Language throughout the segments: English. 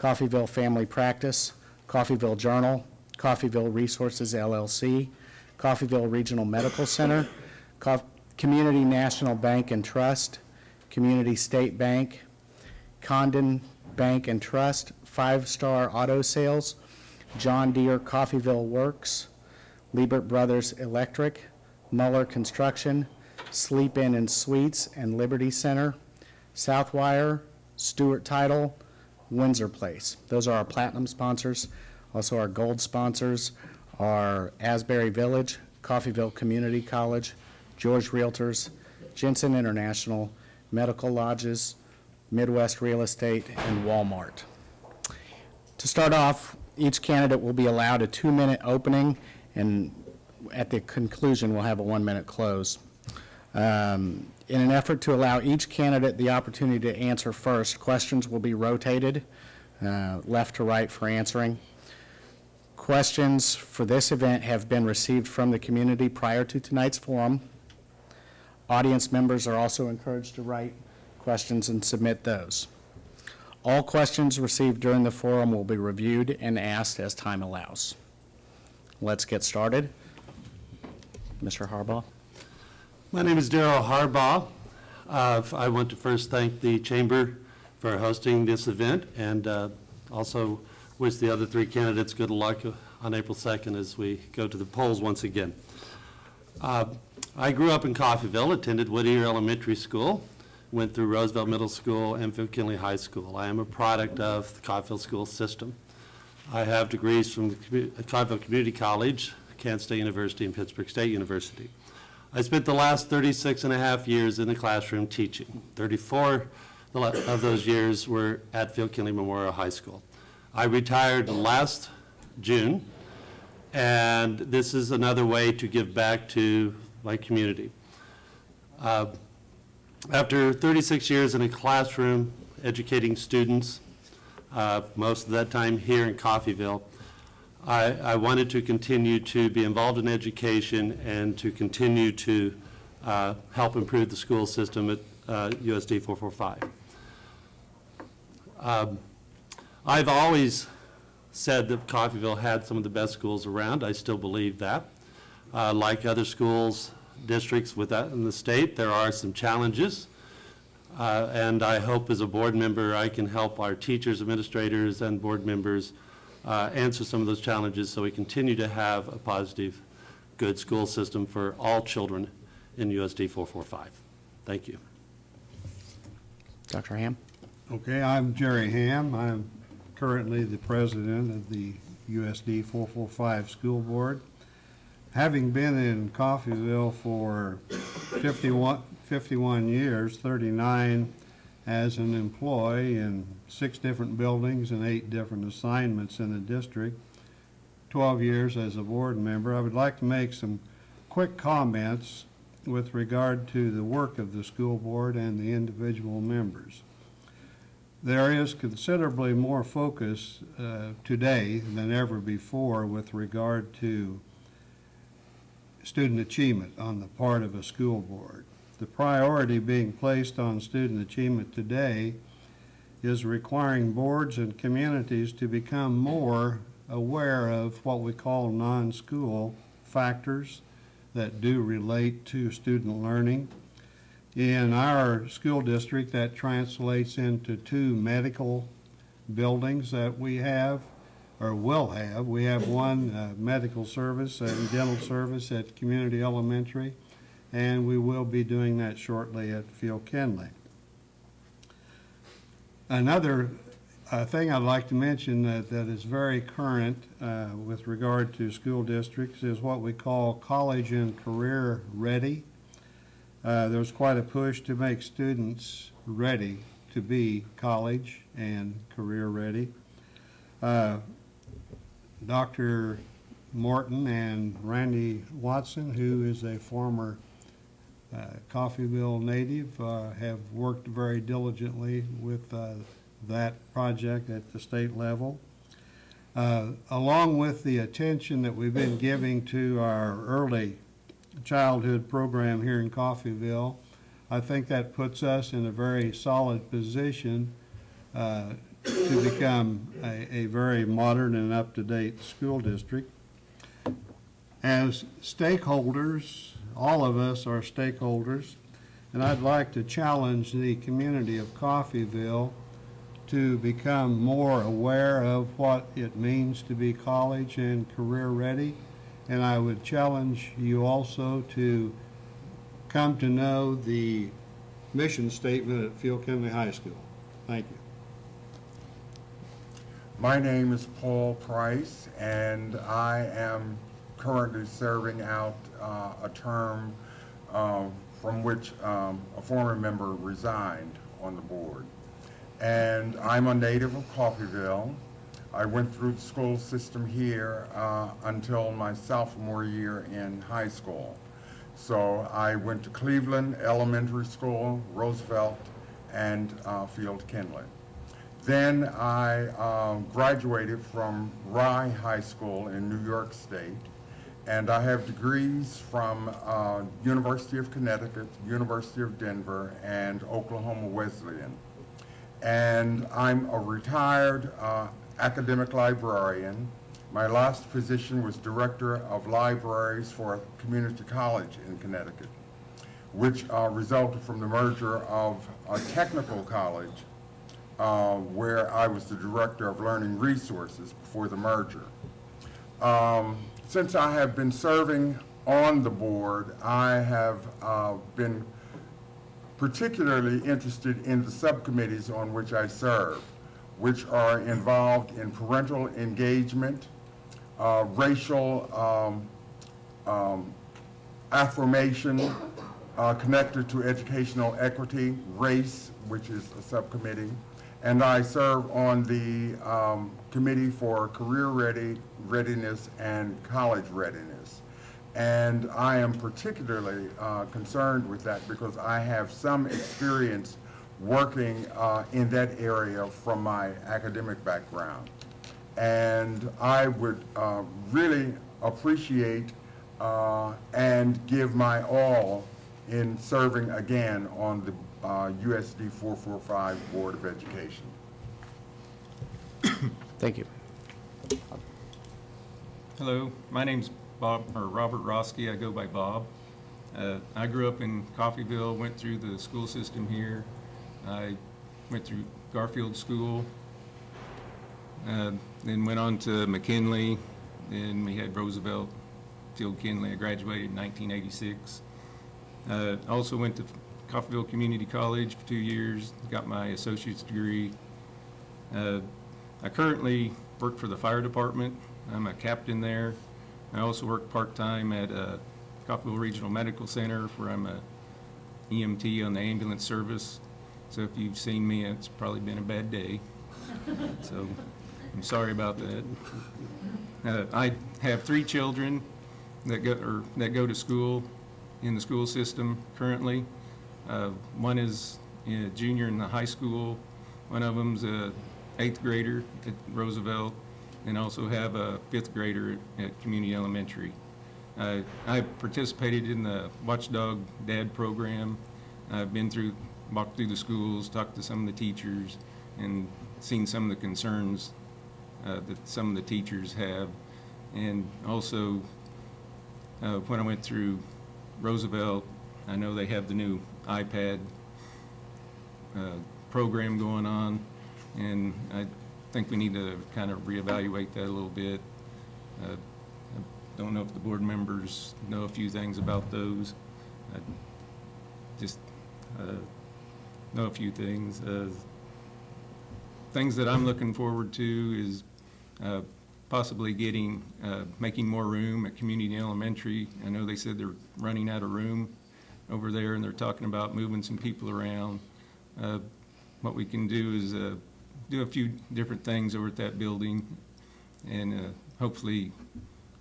Coffeyville Family Practice, Coffeyville Journal, Coffeyville Resources LLC, Coffeyville Regional Medical Center, Community National Bank and Trust, Community State Bank, Condon Bank and Trust, Five Star Auto Sales, John Deere Coffeyville Works, Liebert Brothers Electric, Muller Construction, Sleep Inn and Suites and Liberty Center, Southwire, Stewart Title, Windsor Place. Those are our platinum sponsors. Also our gold sponsors are Asbury Village, Coffeyville Community College, George Realtors, Jensen International, Medical Lodges, Midwest Real Estate, and Walmart. To start off, each candidate will be allowed a 2-minute opening, and at the conclusion, we'll have a 1-minute close. In an effort to allow each candidate the opportunity to answer first, questions will be rotated left to right for answering. Questions for this event have been received from the community prior to tonight's forum. Audience members are also encouraged to write questions and submit those. All questions received during the forum will be reviewed and asked as time allows. Let's get started. Mr. Harbaugh. My name is Darrell Harbaugh. I want to first thank the Chamber for hosting this event, and also wish the other 3 candidates good luck on April 2nd as we go to the polls once again. I grew up in Coffeyville, attended Whittier Elementary School, went through Roosevelt Middle School and McKinley High School. I am a product of the Coffeyville school system. I have degrees from the Coffeyville Community College, Kansas State University, and Pittsburgh State University. I spent the last 36 and a half years in the classroom teaching. 34 of those years were at Field Kinley Memorial High School. I retired last June, and this is another way to give back to my community. After 36 years in a classroom educating students, most of that time here in Coffeyville, I wanted to continue to be involved in education and to continue to help improve the school system at USD445. I've always said that Coffeyville had some of the best schools around. I still believe that. Like other schools, districts in the state, there are some challenges. And I hope as a board member I can help our teachers, administrators, and board members answer some of those challenges so we continue to have a positive, good school system for all children in USD 445. Thank you. Dr. Ham. Okay, I'm Jerry Ham. I'm currently the president of the USD 445 School Board. Having been in Coffeyville for 51 years, 39 as an employee in 6 different buildings and 8 different assignments in the district, 12 years as a board member, I would like to make some quick comments with regard to the work of the school board and the individual members. There is considerably more focus today than ever before with regard to student achievement on the part of a school board. The priority being placed on student achievement today is requiring boards and communities to become more aware of what we call non-school factors that do relate to student learning. In our school district, that translates into 2 medical buildings that we have, or will have. We have one medical service and dental service at Community Elementary, and we will be doing that shortly at Field Kinley. Another thing I'd like to mention that is very current with regard to school districts is what we call college and career ready. There's quite a push to make students ready to be college and career ready. Dr. Morton and Randy Watson, who is a former Coffeyville native, have worked very diligently with that project at the state level. Along with the attention that we've been giving to our early childhood program here in Coffeyville, I think that puts us in a very solid position to become a very modern and up-to-date school district. As stakeholders, all of us are stakeholders, and I'd like to challenge the community of Coffeyville to become more aware of what it means to be college and career ready. And I would challenge you also to come to know the mission statement at Field Kinley High School. Thank you. My name is Paul Price, and I am currently serving out a term from which a former member resigned on the board. And I'm a native of Coffeyville. I went through the school system here until my sophomore year in high school. So I went to Cleveland Elementary School, Roosevelt, and Field Kinley. Then I graduated from Rye High School in New York State, and I have degrees from University of Connecticut, University of Denver, and Oklahoma Wesleyan. And I'm a retired academic librarian. My last position was Director of Libraries for a community college in Connecticut, which resulted from the merger of a technical college where I was the Director of Learning Resources before the merger. Since I have been serving on the board, I have been particularly interested in the subcommittees on which I serve, which are involved in parental engagement, racial affirmation connected to educational equity, race, which is a subcommittee, and I serve on the Committee for Career Readiness and College Readiness. And I am particularly concerned with that because I have some experience working in that area from my academic background. And I would really appreciate and give my all in serving again on the USD445 Board of Education. Thank you. Hello, my name's Robert Roski. I go by Bob. I grew up in Coffeyville, went through the school system here. I went through Garfield School, then went on to McKinley, then we had Roosevelt, Field Kinley. I graduated in 1986. Also went to Coffeyville Community College for 2 years, got my associate's degree. I currently work for the fire department. I'm a captain there. I also work part-time at Coffeyville Regional Medical Center, where I'm a EMT on the ambulance service. So if you've seen me, it's probably been a bad day. So I'm sorry about that. I have 3 children that go to school in the school system currently. One is a junior in the high school. One of them's a 8th grader at Roosevelt, and also have a 5th grader at Community Elementary. I participated in the Watchdog Dad program. I've walked through the schools, talked to some of the teachers, and seen some of the concerns that some of the teachers have. And also, when I went through Roosevelt, I know they have the new iPad program going on, and I think we need to kind of reevaluate that a little bit. I don't know if the board members know a few things about those. I just know a few things. Things that I'm looking forward to is possibly making more room at Community Elementary. I know they said they're running out of room over there, and they're talking about moving some people around. What we can do is do a few different things over at that building, and hopefully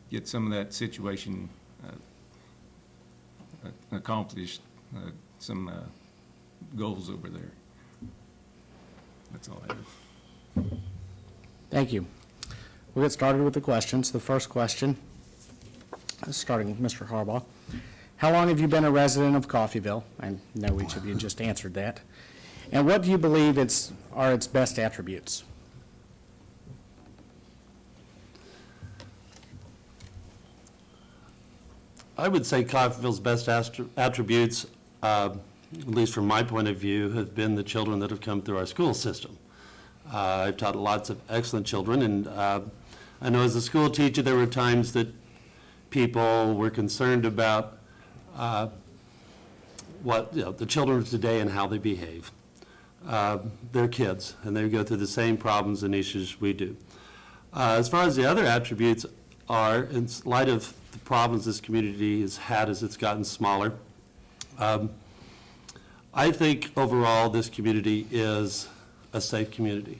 get some of that situation accomplished, some goals over there. That's all I have. Thank you. We'll get started with the questions. The first question, starting with Mr. Harbaugh. How long have you been a resident of Coffeyville? I know each of you just answered that. And what do you believe are its best attributes? I would say Coffeyville's best attributes, at least from my point of view, have been the children that have come through our school system. I've taught lots of excellent children, and I know as a school teacher, there were times that people were concerned about the children of today and how they behave. They're kids, and they go through the same problems and issues we do. As far as the other attributes are, in light of the problems this community has had as it's gotten smaller, I think overall this community is a safe community.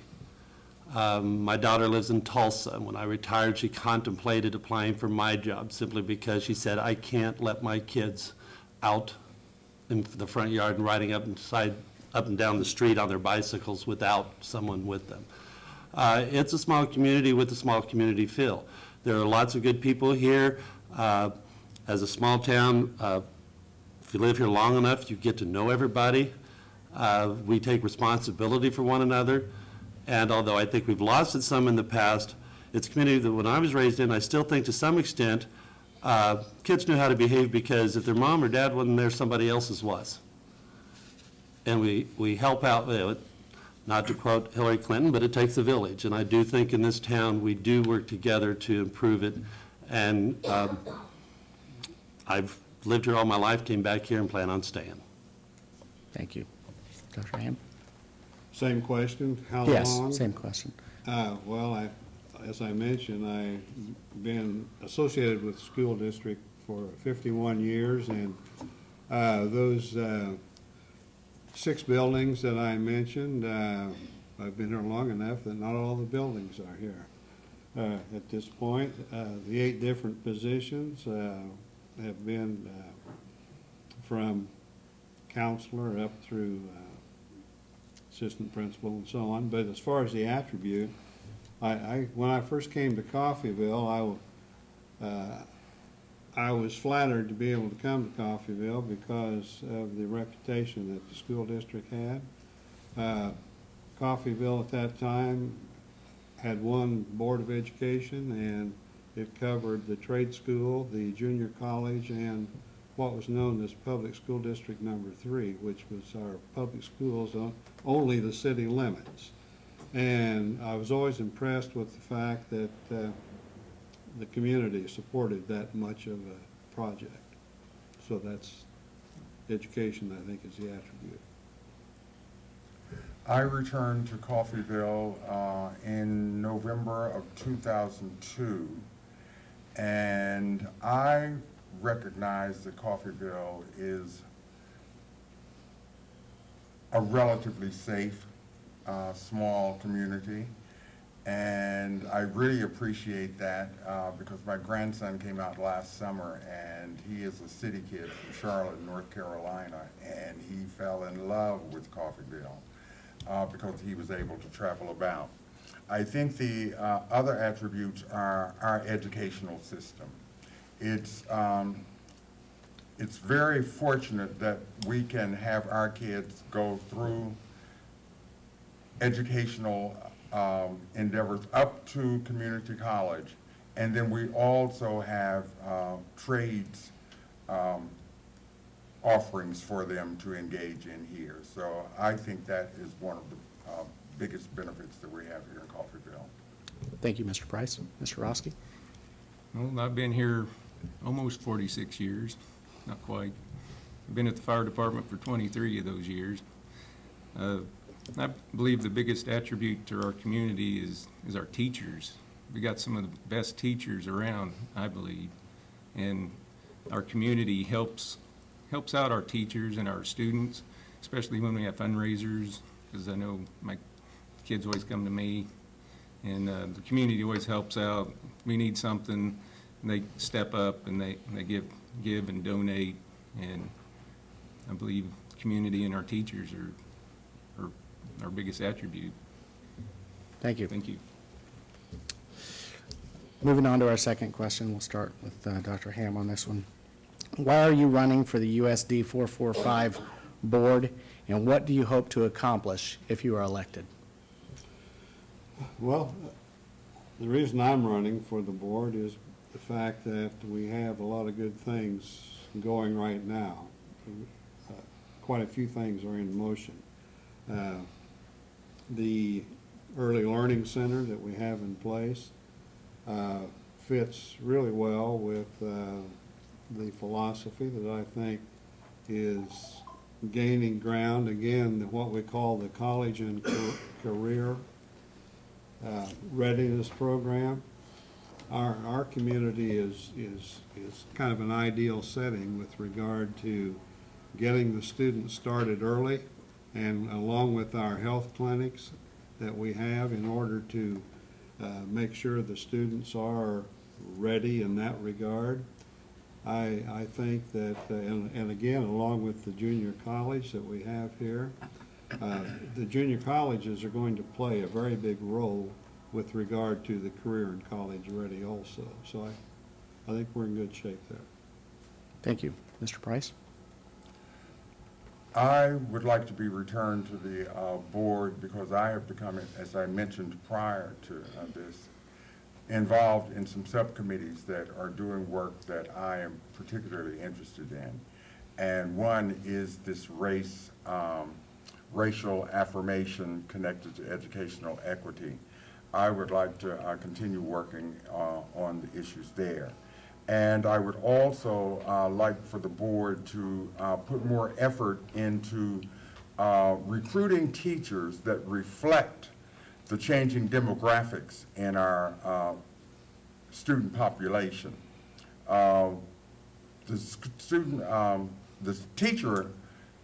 My daughter lives in Tulsa, and when I retired, she contemplated applying for my job simply because she said, I can't let my kids out in the front yard and riding up and down the street on their bicycles without someone with them. It's a small community with a small community feel. There are lots of good people here. As a small town, if you live here long enough, you get to know everybody. We take responsibility for one another. And although I think we've lost it some in the past, it's a community that when I was raised in, I still think to some extent, kids knew how to behave because if their mom or dad wasn't there, somebody else's was. And we help out, not to quote Hillary Clinton, but it takes a village. And I do think in this town, we do work together to improve it. And I've lived here all my life, came back here and plan on staying. Thank you. Dr. Ham? Same question, how Yes, long? same question. Well, as I mentioned, I've been associated with the school district for 51 years, and those 6 buildings that I mentioned, I've been here long enough that not all the buildings are here. At this point, the 8 different positions have been from counselor up through assistant principal and so on. But as far as the attribute, when I first came to Coffeyville, I was flattered to be able to come to Coffeyville because of the reputation that the school district had. Coffeyville at that time had one board of education, and it covered the trade school, the junior college, and what was known as Public School District Number 3, which was our public schools on only the city limits. And I was always impressed with the fact that the community supported that much of a project. So that's education, I think, is the attribute. I returned to Coffeyville in November of 2002, and I recognize that Coffeyville is a relatively safe, small community, and I really appreciate that because my grandson came out last summer, and he is a city kid from Charlotte, North Carolina, and he fell in love with Coffeyville because he was able to travel about. I think the other attributes are our educational system. It's very fortunate that we can have our kids go through educational endeavors up to community college, and then we also have trades offerings for them to engage in here. So I think that is one of the biggest benefits that we have here in Coffeyville. Thank you, Mr. Price. Mr. Roski? Well, I've been here almost 46 years, not quite. I've been at the fire department for 23 of those years. I believe the biggest attribute to our community is our teachers. We got some of the best teachers around, I believe, and our community helps out our teachers and our students, especially when we have fundraisers, because I know my kids always come to me, and the community always helps out. We need something, and they step up and they give and donate, and I believe the community and our teachers are our biggest attribute. Thank you. Thank you. Moving on to our second question, we'll start with Dr. Ham on this one. Why are you running for the USD445 board, and what do you hope to accomplish if you are elected? Well, the reason I'm running for the board is the fact that we have a lot of good things going right now. Quite a few things are in motion. The early learning center that we have in place fits really well with the philosophy that I think is gaining ground, again, what we call the college and career readiness program. Our community is kind of an ideal setting with regard to getting the students started early, and along with our health clinics that we have in order to make sure the students are ready in that regard. I think that, and again, along with the junior college that we have here, the junior colleges are going to play a very big role with regard to the career and college ready also. So I think we're in good shape there. Thank you. Mr. Price? I would like to be returned to the board because I have become, as I mentioned prior to this, involved in some subcommittees that are doing work that I am particularly interested in. And one is this racial affirmation connected to educational equity. I would like to continue working on the issues there. And I would also like for the board to put more effort into recruiting teachers that reflect the changing demographics in our student population. The teacher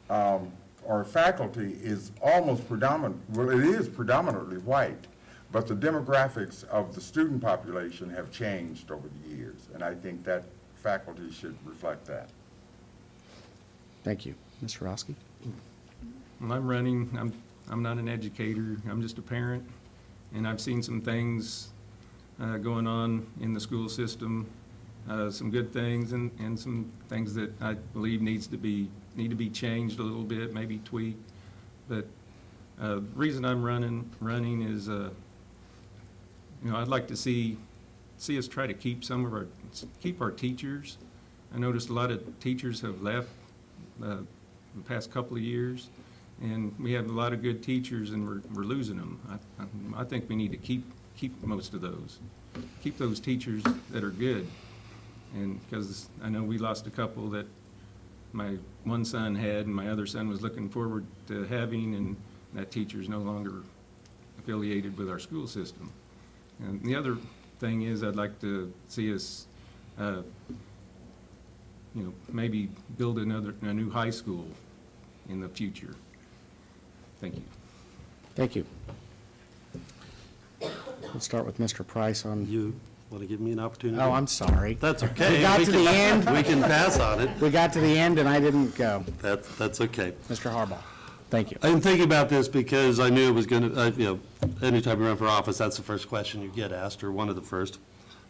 or faculty is almost predominant, well, it is predominantly white, but the demographics of the student population have changed over the years, and I think that faculty should reflect that. Thank you. Mr. Roski? Well, I'm not an educator, I'm just a parent, and I've seen some things going on in the school system, some good things and some things that I believe need to be changed a little bit, maybe tweaked. But the reason I'm running is, I'd like to see us try to keep keep our teachers. I noticed a lot of teachers have left the past couple of years, and we have a lot of good teachers, and we're losing them. I think we need to keep most of those. Keep those teachers that are good. And because I know we lost a couple that my one son had and my other son was looking forward to having, and that teacher's no longer affiliated with our school system. And the other thing is I'd like to see us, maybe build a new high school in the future. Thank you. Thank you. We'll start with Mr. Price on. You want to give me an opportunity? Oh, I'm sorry. That's okay. We got to the end. We can pass on it. We got to the end and I didn't go. That's okay. Mr. Harbaugh, thank you. I'm thinking about this because I knew it was going to, anytime you run for office, that's the first question you get asked, or one of the first.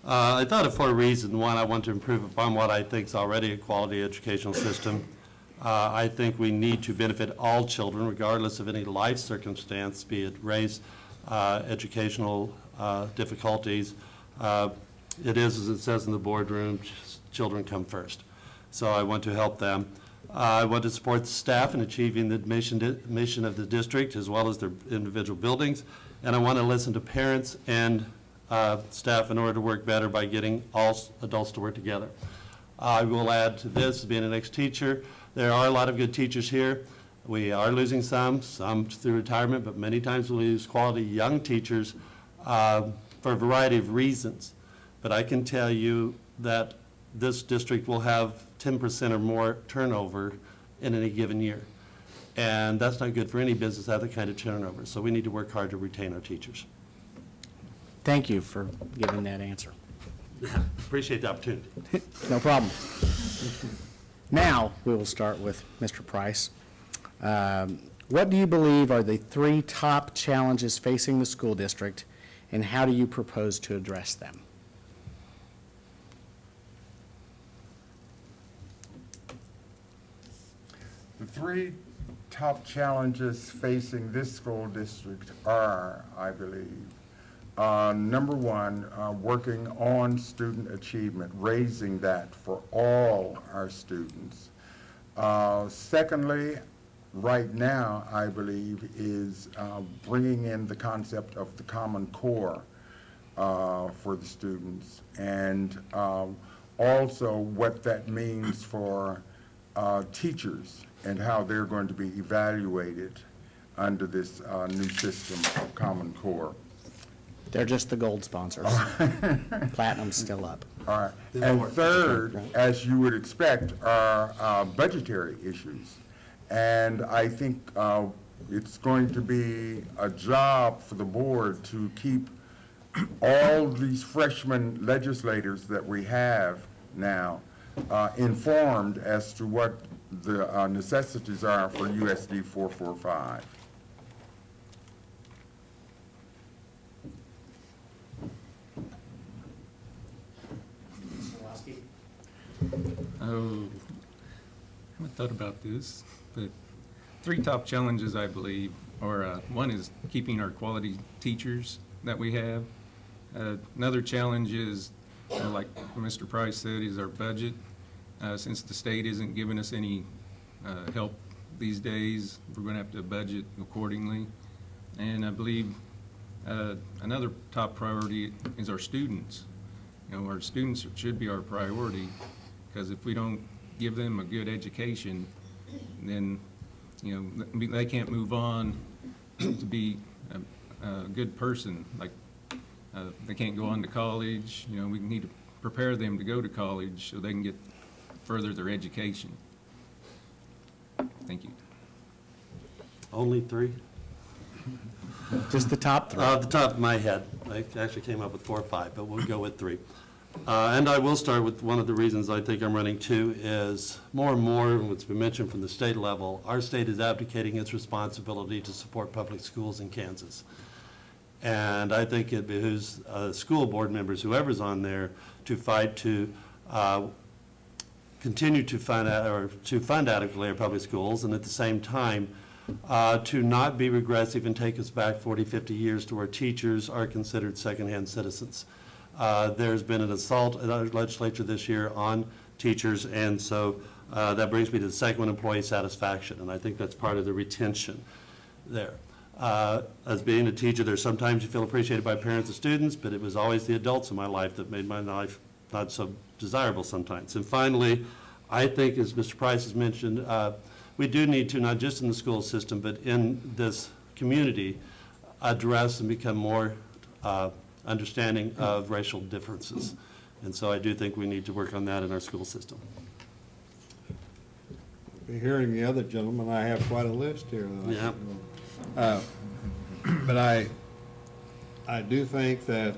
I thought it for a reason. One, I want to improve upon what I think is already a quality educational system. I think we need to benefit all children, regardless of any life circumstance, be it race, educational difficulties. It is, as it says in the boardroom, children come first. So I want to help them. I want to support the staff in achieving the mission of the district as well as their individual buildings. And I want to listen to parents and staff in order to work better by getting all adults to work together. I will add to this, being an ex-teacher, there are a lot of good teachers here. We are losing some through retirement, but many times we lose quality young teachers for a variety of reasons. But I can tell you that this district will have 10% or more turnover in any given year. And that's not good for any business to have that kind of turnover. So we need to work hard to retain our teachers. Thank you for giving that answer. Appreciate the opportunity. No problem. Now, we will start with Mr. Price. What do you believe are the 3 top challenges facing the school district, and how do you propose to address them? The 3 top challenges facing this school district are, I believe, number one, working on student achievement, raising that for all our students. Secondly, right now, I believe, is bringing in the concept of the Common Core for the students, and also what that means for teachers and how they're going to be evaluated under this new system of Common Core. They're just the gold sponsors. Platinum's still up. All right. And third, as you would expect, are budgetary issues. And I think it's going to be a job for the board to keep all these freshman legislators that we have now informed as to what the necessities are for USD 445. Oh, I haven't thought about this, but three top challenges, I believe, are, one is keeping our quality teachers that we have. Another challenge is, like Mr. Price said, is our budget. Since the state isn't giving us any help these days, we're going to have to budget accordingly. And I believe another top priority is our students. You know, our students should be our priority, because if we don't give them a good education, then, you know, they can't move on to be a good person. Like, they can't go on to college. You know, we need to prepare them to go to college so they can further their education. Thank you. Only three? Just the top three. Off the top of my head, I actually came up with 4 or 5, but we'll go with 3. And I will start with one of the reasons I think I'm running 2 is more and more, what's been mentioned from the state level, our state is abdicating its responsibility to support public schools in Kansas. And I think it behooves school board members, whoever's on there, to fight to continue to fund adequately our public schools, and at the same time, to not be regressive and take us back 40, 50 years to where teachers are considered secondhand citizens. There's been an assault in our legislature this year on teachers, and so that brings me to the second one, employee satisfaction, and I think that's part of the retention there. As being a teacher, there's sometimes you feel appreciated by parents and students, but it was always the adults in my life that made my life not so desirable sometimes. And finally, I think, as Mr. Price has mentioned, we do need to, not just in the school system, but in this community, address and become more understanding of racial differences. And so I do think we need to work on that in our school system. Hearing the other gentleman, I have quite a list here. Yeah. But I do think that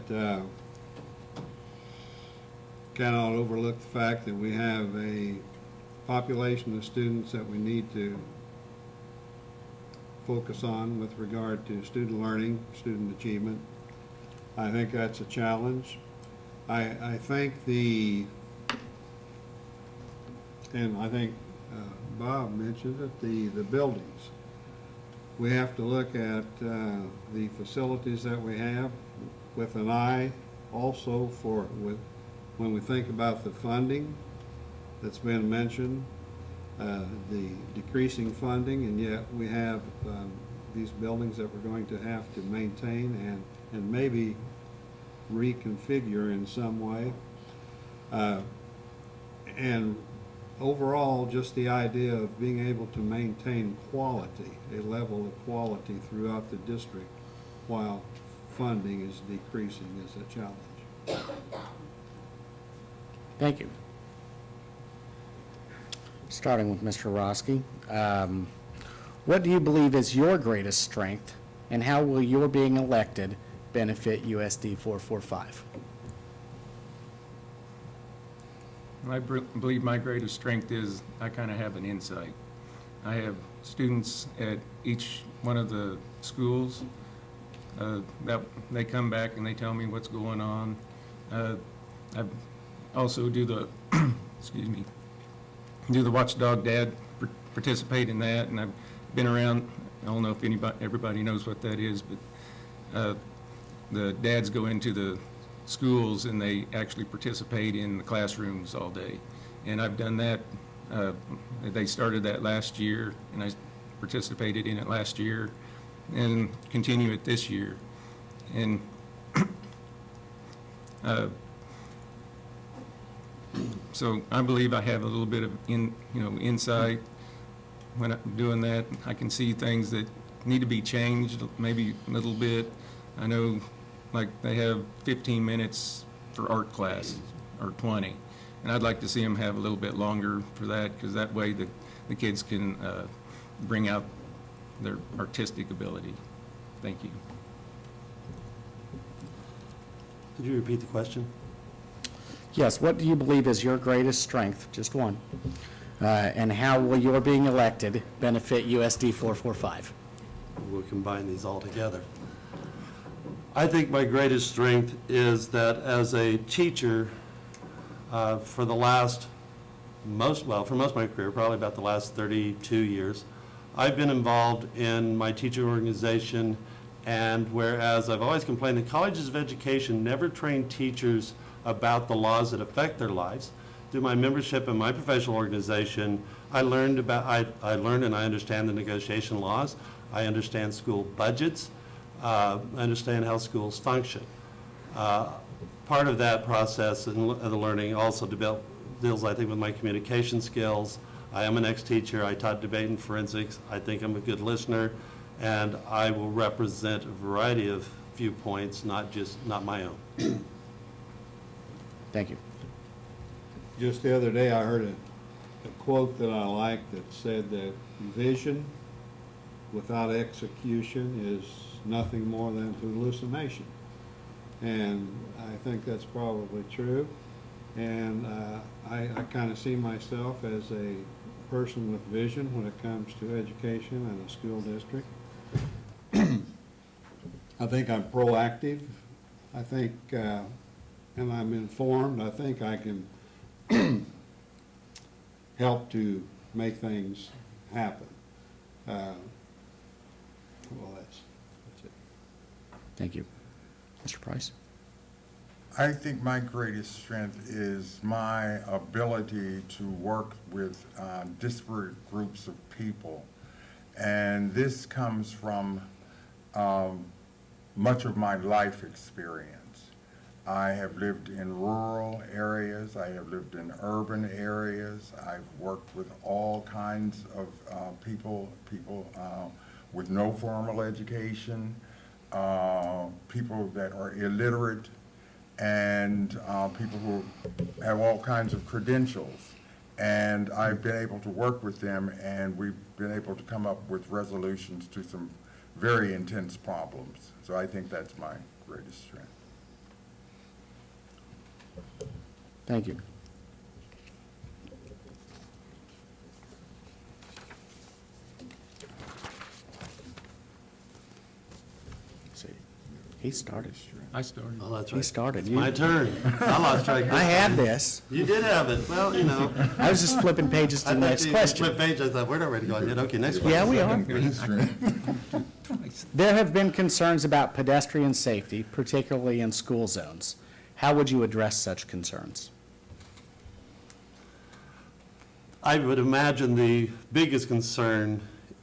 cannot overlook the fact that we have a population of students that we need to focus on with regard to student learning, student achievement. I think that's a challenge. I think and I think Bob mentioned it, the buildings. We have to look at the facilities that we have with an eye also when we think about the funding that's been mentioned, the decreasing funding, and yet we have these buildings that we're going to have to maintain and maybe reconfigure in some way. And overall, just the idea of being able to maintain quality, a level of quality throughout the district while funding is decreasing is a challenge. Thank you. Starting with Mr. Roski, what do you believe is your greatest strength, and how will your being elected benefit USD 445? I believe my greatest strength is I kind of have an insight. I have students at each one of the schools that they come back and they tell me what's going on. I also do the, excuse me, do the Watchdog Dad, participate in that, and I've been around. I don't know if everybody knows what that is, but the dads go into the schools and they actually participate in the classrooms all day. And I've done that, they started that last year, and I participated in it last year, and continue it this year. And so I believe I have a little bit of insight when I'm doing that. I can see things that need to be changed, maybe a little bit. I know, like, they have 15 minutes for art class, or 20, and I'd like to see them have a little bit longer for that, because that way the kids can bring out their artistic ability. Thank you. Could you repeat the question? Yes, what do you believe is your greatest strength, just one, and how will your being elected benefit USD 445? We'll combine these all together. I think my greatest strength is that as a teacher, for most of my career, probably about the last 32 years, I've been involved in my teacher organization, and whereas I've always complained that colleges of education never train teachers about the laws that affect their lives, through my membership in my professional organization, I learned and I understand the negotiation laws. I understand school budgets. I understand how schools function. Part of that process and the learning also deals, I think, with my communication skills. I am an ex-teacher. I taught debate and forensics. I think I'm a good listener, and I will represent a variety of viewpoints, not my own. Thank you. Just the other day, I heard a quote that I liked that said that vision without execution is nothing more than hallucination. And I think that's probably true. And I kind of see myself as a person with vision when it comes to education and a school district. I think I'm proactive. I think, and I'm informed. I think I can help to make things happen. Well, that's it. Thank you. Mr. Price? I think my greatest strength is my ability to work with disparate groups of people. And this comes from much of my life experience. I have lived in rural areas. I have lived in urban areas. I've worked with all kinds of people with no formal education, people that are illiterate, and people who have all kinds of credentials. And I've been able to work with them, and we've been able to come up with resolutions to some very intense problems. So I think that's my greatest strength. Thank you. See, he started. I started. Oh, that's He right. started. It's my turn. I lost track. I had this. You did have it. Well, you know. I was just flipping pages to the next question. Flip page, I thought, we're not ready to go yet. Okay, next question. Yeah, we are. Twice. There have been concerns about pedestrian safety, particularly in school zones. How would you address such concerns? I would imagine the biggest concern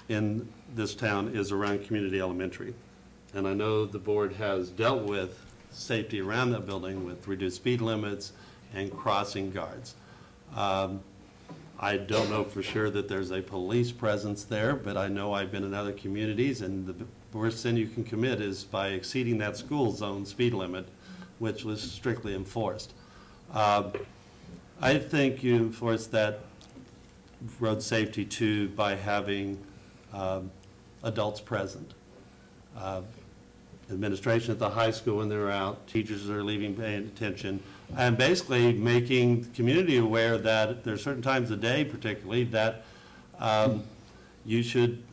in this town is around community elementary. And I know the board has dealt with safety around that building with reduced speed limits and crossing guards. I don't know for sure that there's a police presence there, but I know I've been in other communities, and the worst sin you can commit is by exceeding that school zone speed limit, which was strictly enforced. I think you enforce that road safety too by having adults present. Administration at the high school when they're out, teachers are leaving paying attention, and basically making the community aware that there are certain times of day particularly that you should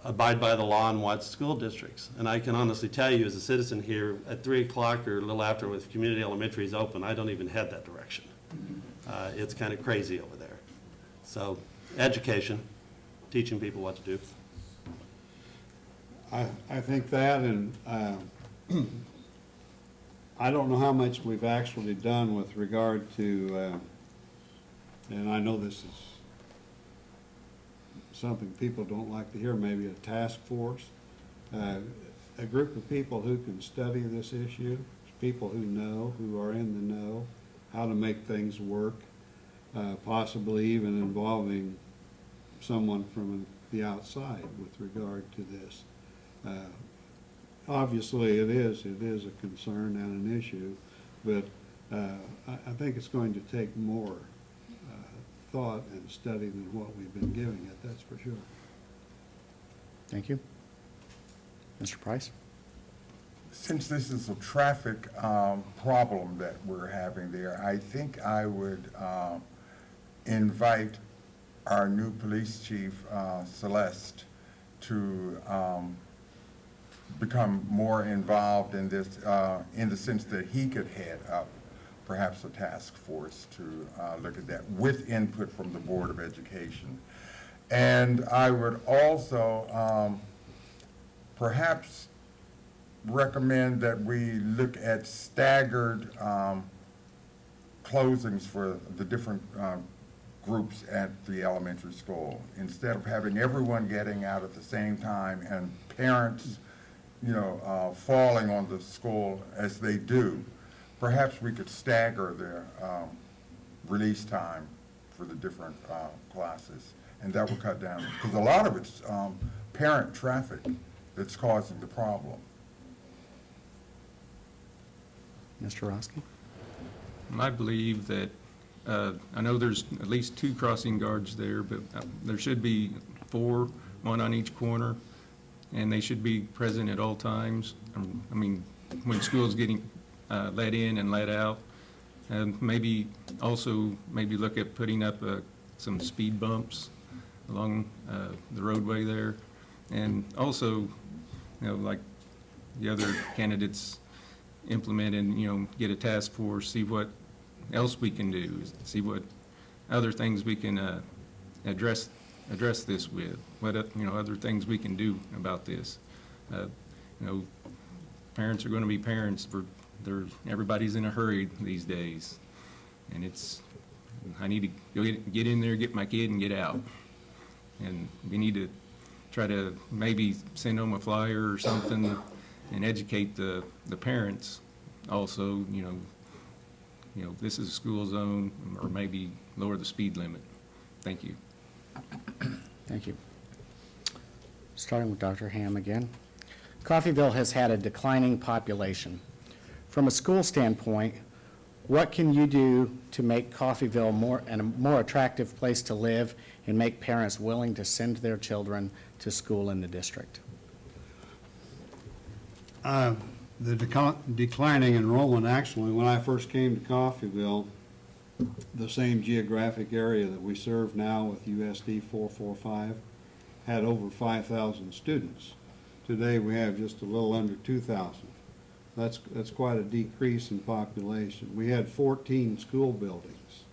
abide by the law and watch school districts. And I can honestly tell you as a citizen here, at 3 o'clock or a little after with community elementary is open, I don't even head that direction. It's kind of crazy over there. So education, teaching people what to do. I think that, and I don't know how much we've actually done with regard to, and I know this is something people don't like to hear, maybe a task force, a group of people who can study this issue, people who know, who are in the know, how to make things work, possibly even involving someone from the outside with regard to this. Obviously, it is a concern and an issue, but I think it's going to take more thought and study than what we've been giving it, that's for sure. Thank you. Mr. Price? Since this is a traffic problem that we're having there, I think I would invite our new police chief, Celeste, to become more involved in this, in the sense that he could head up perhaps a task force to look at that with input from the Board of Education. And I would also perhaps recommend that we look at staggered closings for the different groups at the elementary school. Instead of having everyone getting out at the same time and parents, falling on the school as they do, perhaps we could stagger their release time for the different classes. And that will cut down, because a lot of it's parent traffic that's causing the problem. Mr. Roski? I believe that, I know there's at least 2 crossing guards there, but there should be 4, 1 on each corner, and they should be present at all times. I mean, when school's getting let in and let out. And maybe look at putting up some speed bumps along the roadway there. And also, like the other candidates implement and, get a task force, see what else we can do, see what other things we can address this with, what other things we can do about this. Parents are going to be parents. Everybody's in a hurry these days, and I need to go get in there, get my kid, and get out. And we need to try to maybe send them a flyer or something and educate the parents also, this is a school zone, or maybe lower the speed limit. Thank you. Thank you. Starting with Dr. Ham again. Coffeyville has had a declining population. From a school standpoint, what can you do to make Coffeyville a more attractive place to live and make parents willing to send their children to school in the district? The declining enrollment, actually, when I first came to Coffeyville, the same geographic area that we serve now with USD445 had over 5,000 students. Today we have just a little under 2,000. That's quite a decrease in population. We had 14 school buildings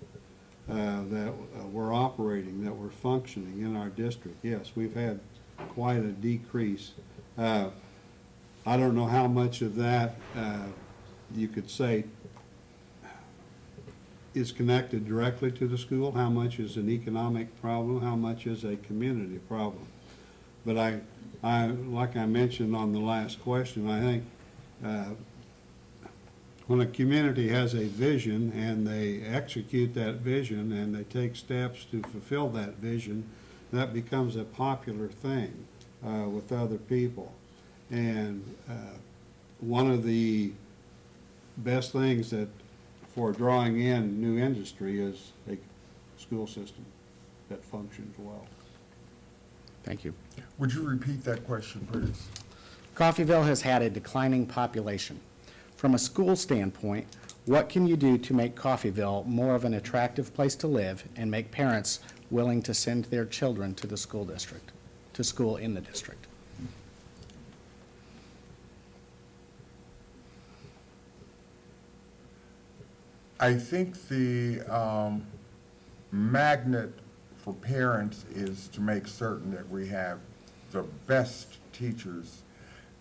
that were operating, that were functioning in our district. Yes, we've had quite a decrease. I don't know how much of that you could say is connected directly to the school, how much is an economic problem, how much is a community problem. But I like I mentioned on the last question, I think when a community has a vision and they execute that vision and they take steps to fulfill that vision, that becomes a popular thing with other people. And one of the best things that for drawing in new industry is a school system that functions well. Thank you. Would you repeat that question, please? Coffeyville has had a declining population. From a school standpoint, what can you do to make Coffeyville more of an attractive place to live and make parents willing to send their children to the school district, to school in the district? I think the magnet for parents is to make certain that we have the best teachers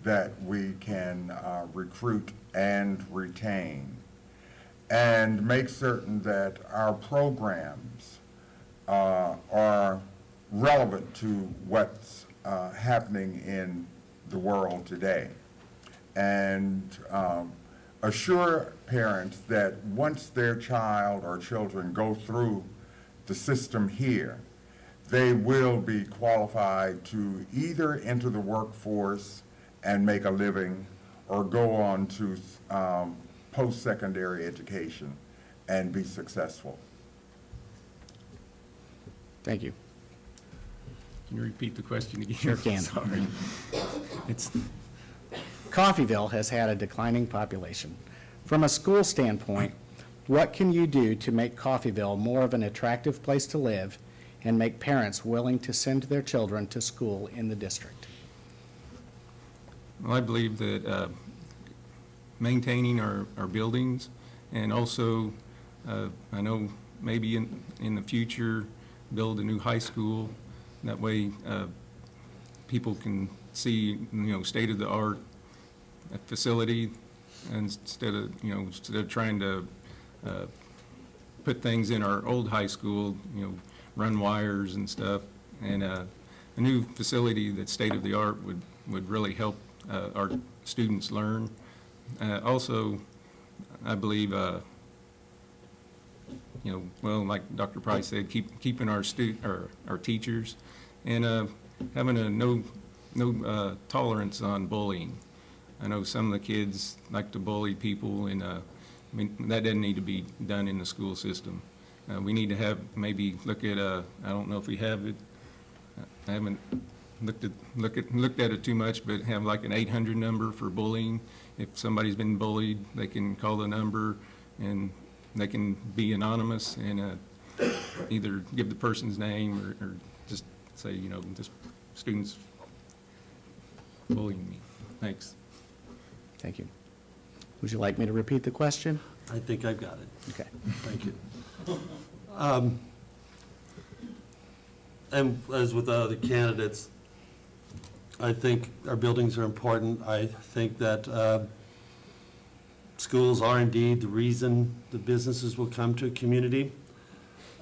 that we can recruit and retain, and make certain that our programs are relevant to what's happening in the world today, and assure parents that once their child or children go through the system here, they will be qualified to either enter the workforce and make a living, or go on to post-secondary education and be successful. Thank you. Can you repeat the question again? Sure can. Sorry. It's, Coffeyville has had a declining population. From a school standpoint, what can you do to make Coffeyville more of an attractive place to live and make parents willing to send their children to school in the district? well, I believe that maintaining our buildings, and also, I know maybe in the future, build a new high school. That way, people can see, state-of-the-art facility, instead of trying to put things in our old high school, run wires and stuff. And a new facility that's state-of-the-art would really help our students learn. Also, I believe, like Dr. Price said, keeping our teachers, and having a no tolerance on bullying. I know some of the kids like to bully people, and that doesn't need to be done in the school system. We need to maybe look at I don't know if we have it. I haven't looked at it too much, but have like an 800 number for bullying. If somebody's been bullied, they can call the number, and they can be anonymous and either give the person's name or just say, this student's bullying me. Thanks. Thank you. Would you like me to repeat the question? I think I've got it. Okay. Thank you. And as with the other candidates, I think our buildings are important. I think that schools are indeed the reason the businesses will come to a community.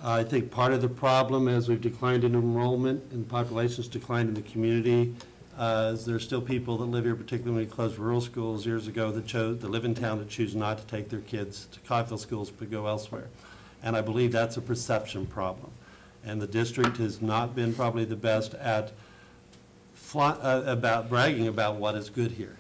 I think part of the problem, as we've declined in enrollment and population's declined in the community, is there's still people that live here, particularly when we closed rural schools years ago, that live in town, that choose not to take their kids to Coffeyville schools but go elsewhere. And I believe that's a perception problem. And the district has not been probably the best at about bragging about what is good here.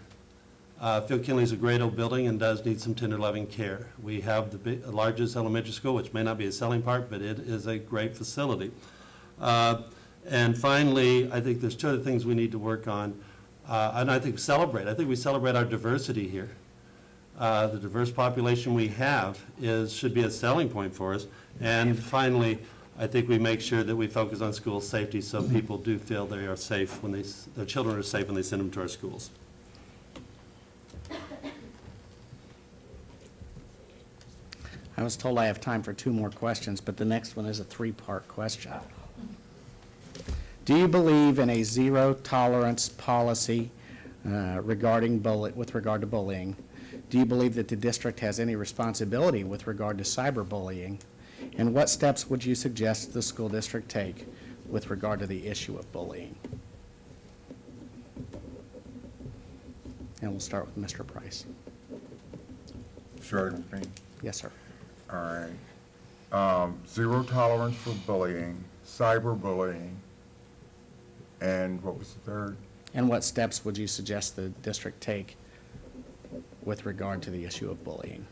Phil Kinley's a great old building and does need some tender loving care. We have the largest elementary school, which may not be a selling part, but it is a great facility. And finally, I think there's two other things we need to work on, and I think we celebrate our diversity here. The diverse population we have should be a selling point for us. And finally, I think we make sure that we focus on school safety, so people do feel they are safe when their children are safe when they send them to our schools. I was told I have time for 2 more questions, but the next one is a 3-part question. Do you believe in a zero-tolerance policy with regard to bullying? Do you believe that the district has any responsibility with regard to cyberbullying? And what steps would you suggest the school district take with regard to the issue of bullying? And we'll start with Mr. Price. Starting with me. Yes, sir. All right. Zero tolerance for bullying, cyberbullying, and what was the third? And what steps would you suggest the district take with regard to the issue of bullying?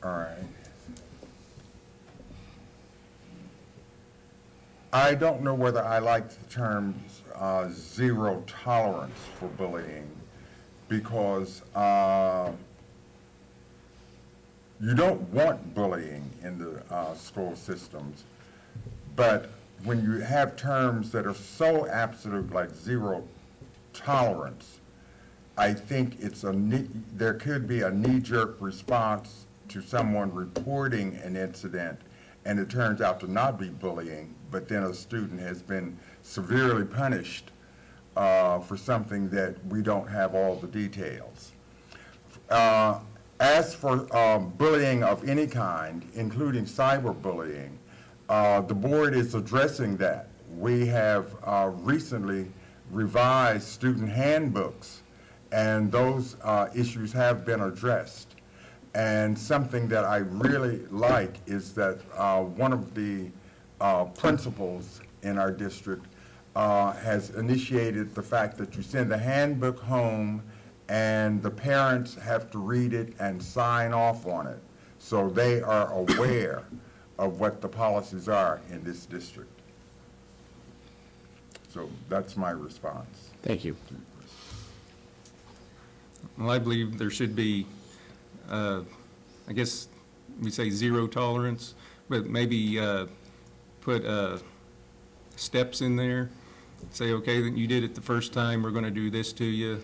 All right. I don't know whether I like the term zero tolerance for bullying, because you don't want bullying in the school systems, but when you have terms that are so absolute, like zero tolerance, I think there could be a knee-jerk response to someone reporting an incident, and it turns out to not be bullying, but then a student has been severely punished for something that we don't have all the details. As for bullying of any kind, including cyberbullying, the board is addressing that. We have recently revised student handbooks, and those issues have been addressed. And something that I really like is that one of the principals in our district has initiated the fact that you send the handbook home and the parents have to read it and sign off on it, so they are aware of what the policies are in this district. So that's my response. Thank you. Well, I believe there should be, I guess we say zero tolerance, but maybe put steps in there. Say, okay, that you did it the first time, we're going to do this to you.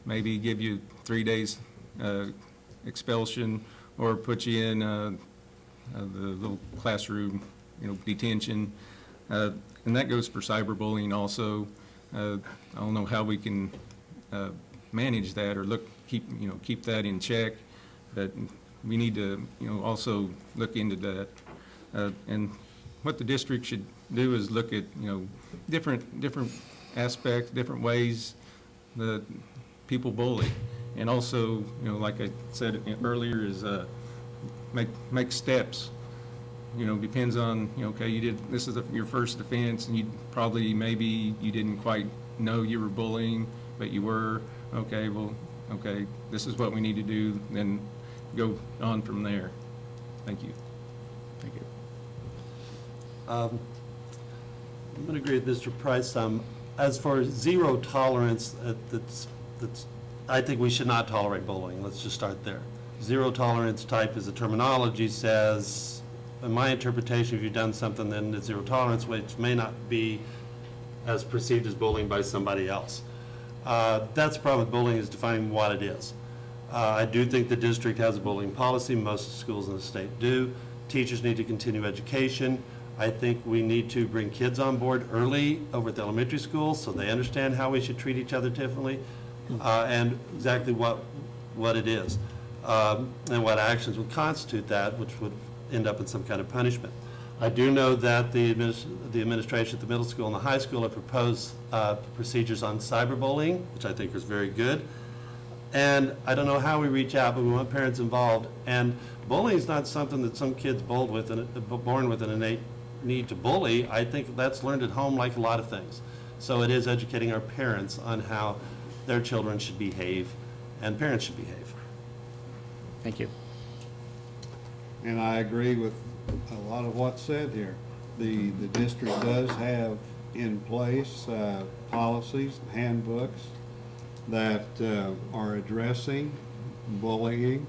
Maybe give you 3 days expulsion, or put you in the little classroom, detention. And that goes for cyberbullying also. I don't know how we can manage that or keep that in check, but we need to, also look into that. And what the district should do is look at, different aspects, different ways that people bully. And also, like I said earlier, is make steps. Depends on, okay, this is your first offense, and maybe you didn't quite know you were bullying, but you were. Okay, well, okay, this is what we need to do, then go on from there. Thank you. Thank you. I'm going to agree with Mr. Price. As for zero tolerance, I think we should not tolerate bullying. Let's just start there. Zero tolerance type, as the terminology says, in my interpretation, if you've done something, then it's zero tolerance, which may not be as perceived as bullying by somebody else. That's the problem with bullying, is defining what it is. I do think the district has a bullying policy. Most schools in the state do. Teachers need to continue education. I think we need to bring kids on board early over at the elementary school so they understand how we should treat each other differently, and exactly what it is, and what actions would constitute that, which would end up in some kind of punishment. I do know that the administration at the middle school and the high school have proposed procedures on cyberbullying, which I think is very good. And I don't know how we reach out, but we want parents involved. And bullying is not something that some kids born with an innate need to bully. I think that's learned at home, like a lot of things. So it is educating our parents on how their children should behave, and parents should behave. Thank you. And I agree with a lot of what's said here. The district does have in place policies, handbooks that are addressing bullying,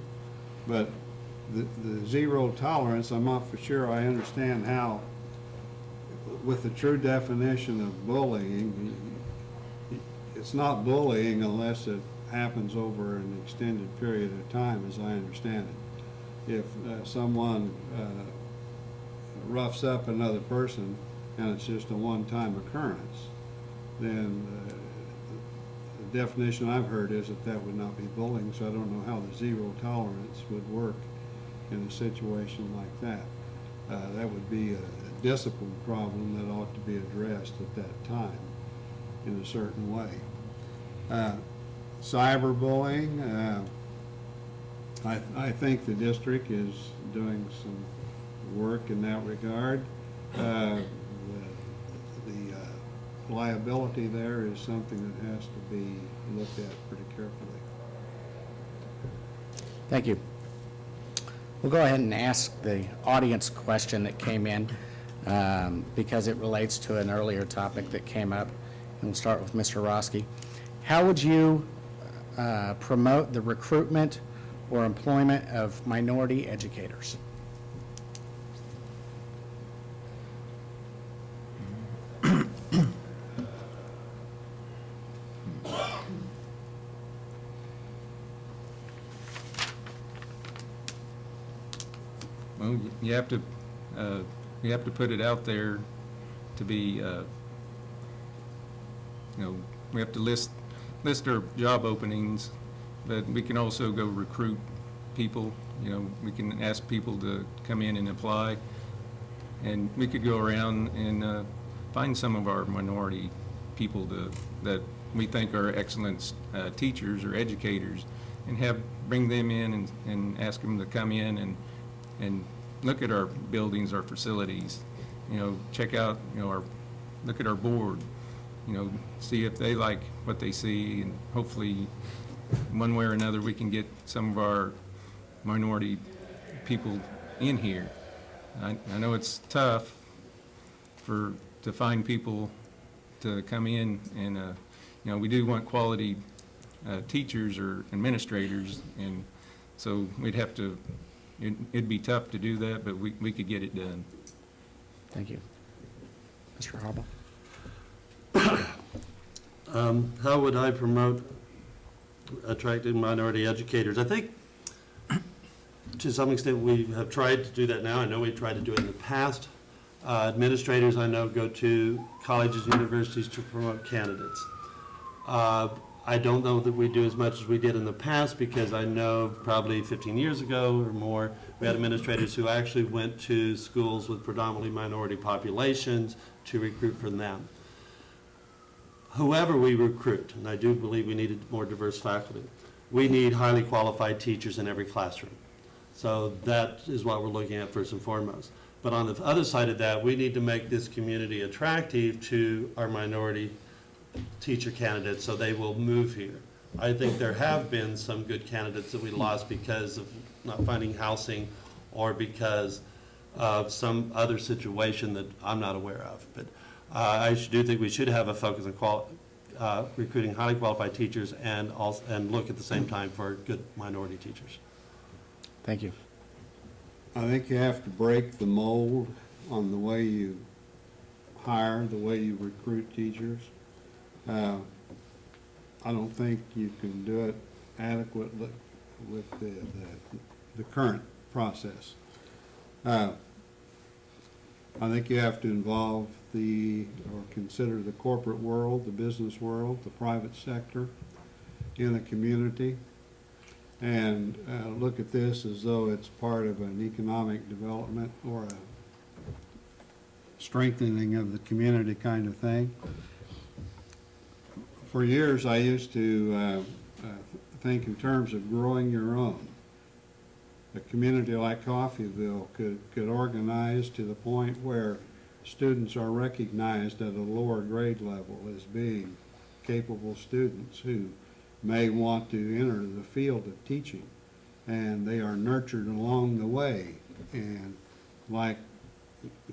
but the zero tolerance, I'm not for sure I understand how, with the true definition of bullying, it's not bullying unless it happens over an extended period of time, as I understand it. If someone roughs up another person and it's just a one-time occurrence, then the definition I've heard is that would not be bullying, so I don't know how the zero tolerance would work in a situation like that. That would be a discipline problem that ought to be addressed at that time in a certain way. Cyberbullying, I think the district is doing some work in that regard. The liability there is something that has to be looked at pretty carefully. Thank you. We'll go ahead and ask the audience question that came in because it relates to an earlier topic that came up. And we'll start with Mr. Roski. How would you promote the recruitment or employment of minority educators? Well, you have to put it out there to be, we have to list our job openings, but we can also go recruit people. You know, we can ask people to come in and apply, and we could go around and find some of our minority people that we think are excellent teachers or educators, and bring them in and ask them to come in and look at our buildings, our facilities, you know, check out, you know, look at our board, you know, see if they like what they see, and hopefully one way or another we can get some of our minority people in here. I know it's tough to find people to come in, and you know, we do want quality teachers or administrators, and so we'd have to, it'd be tough to do that, but we could get it done. Thank you. Mr. Harbaugh? How would I promote attracting minority educators? I think to some extent we have tried to do that now. I know we tried to do it in the past. Administrators I know go to colleges and universities to promote candidates. I don't know that we do as much as we did in the past, because I know probably 15 years ago or more, we had administrators who actually went to schools with predominantly minority populations to recruit from them. Whoever we recruit, and I do believe we needed more diverse faculty, we need highly qualified teachers in every classroom. So that is what we're looking at first and foremost. But on the other side of that, we need to make this community attractive to our minority teacher candidates so they will move here. I think there have been some good candidates that we lost because of not finding housing or because of some other situation that I'm not aware of. But I do think we should have a focus on recruiting highly qualified teachers and look at the same time for good minority teachers. Thank you. I think you have to break the mold on the way you hire, the way you recruit teachers. I don't think you can do it adequately with the current process. I think you have to involve or consider the corporate world, the business world, the private sector in the community, and look at this as though it's part of an economic development or a strengthening of the community kind of thing. For years, I used to think in terms of growing your own. A community like Coffeyville could organize to the point where students are recognized at a lower grade level as being capable students who may want to enter the field of teaching, and they are nurtured along the way. And like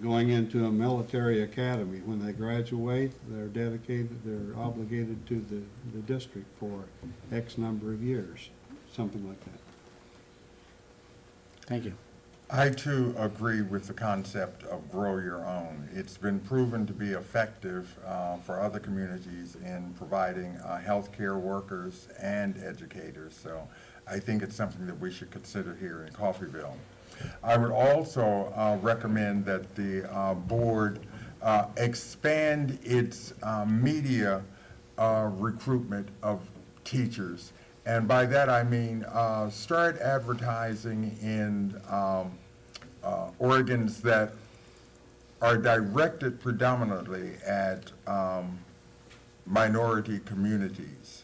going into a military academy, when they graduate, they're obligated to the district for X number of years, something like that. Thank you. I too agree with the concept of grow your own. It's been proven to be effective for other communities in providing healthcare workers and educators. So I think it's something that we should consider here in Coffeyville. I would also recommend that the board expand its media recruitment of teachers. And by that I mean start advertising in organs that are directed predominantly at minority communities,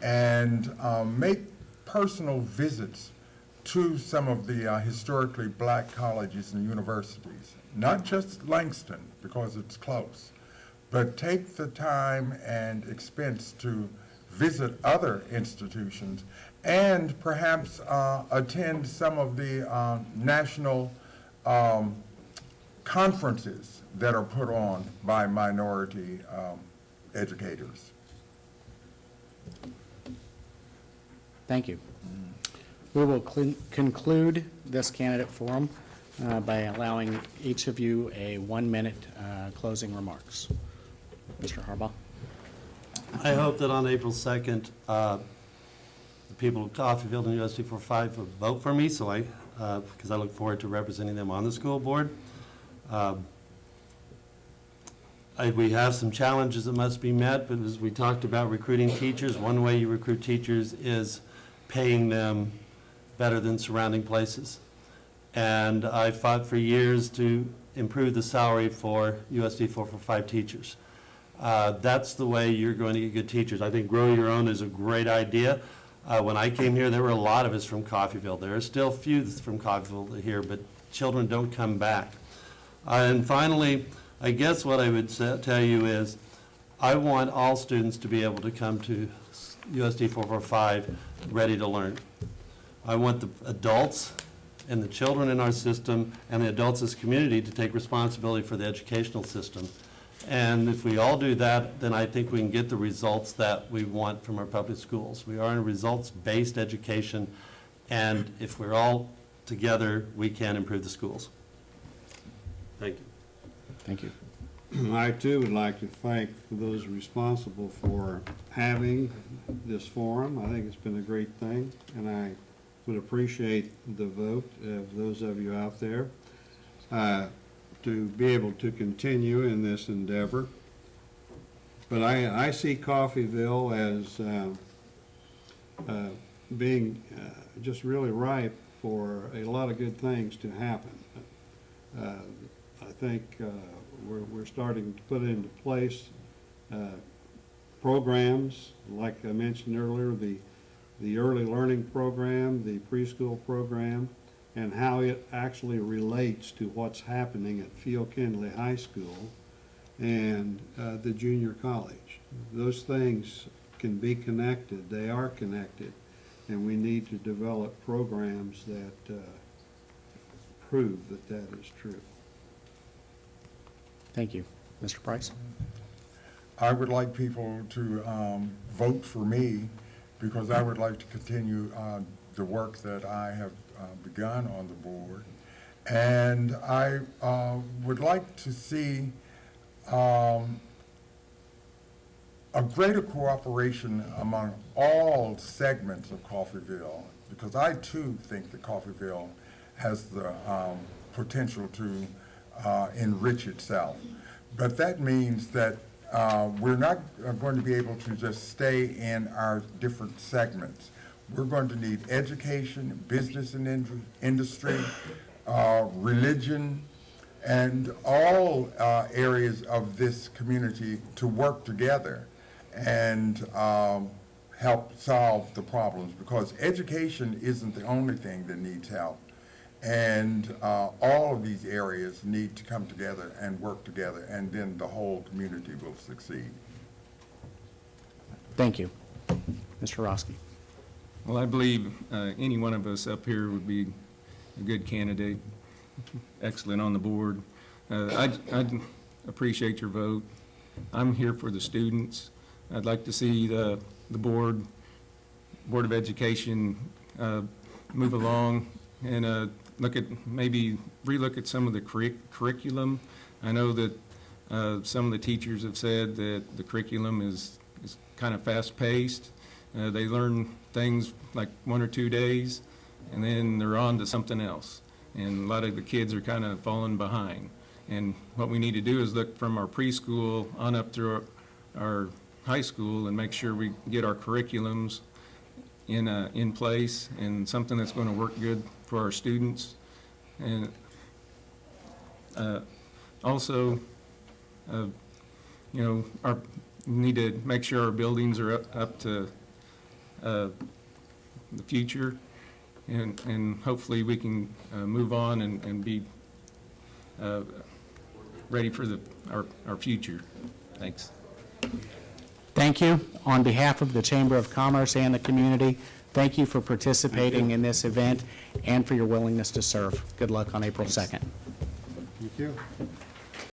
and make personal visits to some of the historically black colleges and universities, not just Langston because it's close, but take the time and expense to visit other institutions and perhaps attend some of the national conferences that are put on by minority educators. Thank you. We will conclude this candidate forum by allowing each of you a 1-minute closing remarks. Mr. Harbaugh. I hope that on April 2nd, the people of Coffeyville and USD445 will vote for me, so because I look forward to representing them on the school board. We have some challenges that must be met, but as we talked about recruiting teachers, one way you recruit teachers is paying them better than surrounding places. And I fought for years to improve the salary for USD445 teachers. That's the way you're going to get good teachers. I think Grow Your Own is a great idea. When I came here, there were a lot of us from Coffeyville. There are still few from Coffeyville here, but children don't come back. And finally, I guess what I would tell you is I want all students to be able to come to USD 445 ready to learn. I want the adults and the children in our system and the adults as a community to take responsibility for the educational system. And if we all do that, then I think we can get the results that we want from our public schools. We are in a results-based education, and if we're all together, we can improve the schools. Thank you. Thank you. I too would like to thank those responsible for having this forum. I think it's been a great thing, and I would appreciate the vote of those of you out there to be able to continue in this endeavor. But I see Coffeyville as being just really ripe for a lot of good things to happen. I think we're starting to put into place programs, like I mentioned earlier, the early learning program, the preschool program, and how it actually relates to what's happening at Field Kinley High School and the junior college. Those things can be connected. They are connected, and we need to develop programs that prove that that is true. Thank you. Mr. Price? I would like people to vote for me because I would like to continue the work that I have begun on the board. And I would like to see a greater cooperation among all segments of Coffeyville, because I too think that Coffeyville has the potential to enrich itself. But that means that we're not going to be able to just stay in our different segments. We're going to need education, business and industry, religion, and all areas of this community to work together and help solve the problems, because education isn't the only thing that needs help. And all of these areas need to come together and work together, and then the whole community will succeed. Thank you. Mr. Roski? Well, I believe any one of us up here would be a good candidate, excellent on the board. I'd appreciate your vote. I'm here for the students. I'd like to see the Board of Education move along and relook at some of the curriculum. I know that some of the teachers have said that the curriculum is kind of fast-paced. They learn things like 1 or 2 days, and then they're on to something else. And a lot of the kids are kind of falling behind. And what we need to do is look from our preschool on up through our high school and make sure we get our curriculums in place and something that's going to work good for our students. And also, we need to make sure our buildings are up to the future, and hopefully we can move on and be ready for our future. Thanks. Thank you. On behalf of the Chamber of Commerce and the community, thank you for participating in this event and for your willingness to serve. Good luck on April 2nd. Thank you.